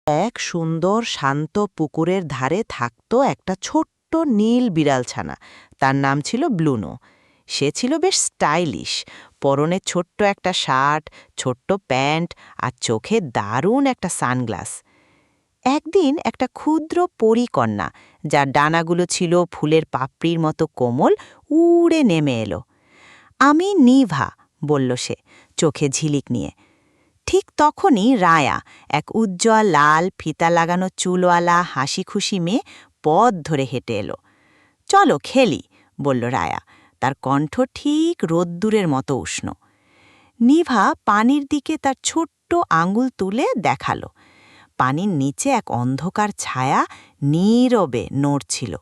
এক সুন্দর শান্ত পুকুরের ধারে থাকত একটা ছোট্ট নীল বিড়ালছানা। তার নাম ছিল ব্লুনো। সে ছিল বেশ স্টাইলিশ, পরনে ছোট্ট একটা শার্ট, ছোট্ট প্যান্ট আর চোখে দারুণ একটা সানগ্লাস। একদিন একটা ক্ষুদ্র পরীকন্যা, যার ডানাগুলো ছিল ফুলের পাপড়ির মতো কোমল, উড়ে নেমে এলো। আমি নিভা, বলল সে, চোখে ঝিলিক নিয়ে। ঠিক তখনই রায়া, এক উজ্জ্বল লাল ফিতা লাগানো চুলওয়ালা হাসি খুশি মেয়ে, পথ ধরে হেঁটে এলো। চলো খেলি, বলল রায়া, তার কণ্ঠ ঠিক রোদ্দুরের মতো উষ্ণ। নিভা পানির দিকে তার ছোট্ট আঙুল তুলে দেখালো। পানির নিচে এক অন্ধকার ছায়া নীরবে নড়ছিল।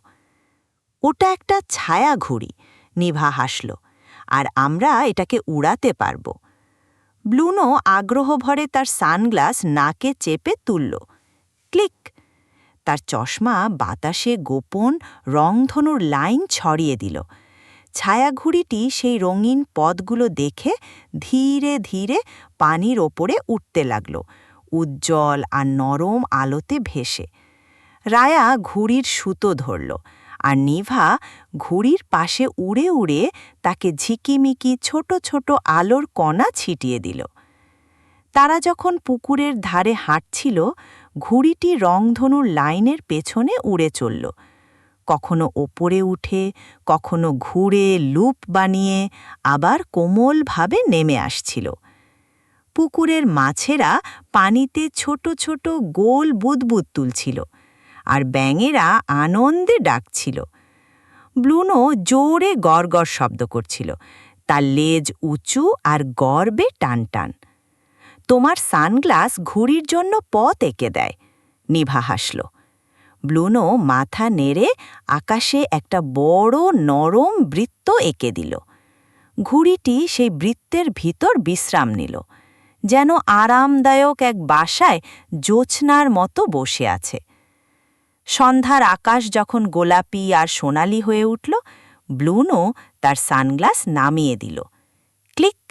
ওটা একটা ছায়া ঘুড়ি, নিভা হাসল, আর আমরা এটাকে উড়াতে পারব। ব্লুনো আগ্রহ ভরে তার সানগ্লাস নাকে চেপে তুলল। ক্লিক! তার চশমা বাতাসে গোপন রংধনুর লাইন ছড়িয়ে দিল। ছায়াঘুড়িটি সেই রঙিন পথগুলো দেখে ধীরে ধীরে পানির ওপরে উঠতে লাগল, উজ্জ্বল আর নরম আলোতে ভেসে। রায়া ঘুড়ির সুতো ধরল, আর নিভা ঘুড়ির পাশে উড়ে উড়ে তাকে ঝিকিমিকি ছোট ছোট আলোর কণা ছিটিয়ে দিল। তারা যখন পুকুরের ধারে হাঁটছিল, ঘুড়িটি রংধনুর লাইনের পেছনে উড়ে চলল, কখনো ওপরে উঠে, কখনো ঘুরে লুপ বানিয়ে আবার কোমলভাবে নেমে আসছিল। পুকুরের মাছেরা পানিতে ছোট ছোট গোল বুদবুদ তুলছিল, আর ব্যাঙেরা আনন্দে ডাকছিল। ব্লুনো জোরে গড়গড় শব্দ করছিল, তার লেজ উঁচু আর গর্বে টান টান। তোমার সানগ্লাস ঘুড়ির জন্য পথ এঁকে দেয়, নিভা হাসল। ব্লুনো মাথা নেড়ে আকাশে একটা বড় নরম বৃত্ত এঁকে দিল। ঘুড়িটি সেই বৃত্তের ভিতর বিশ্রাম নিল, যেন আরামদায়ক এক বাসায় জোছনার মতো বসে আছে। সন্ধ্যার আকাশ যখন গোলাপি আর সোনালি হয়ে উঠল, ব্লুনো তার সানগ্লাস নামিয়ে দিল। ক্লিক!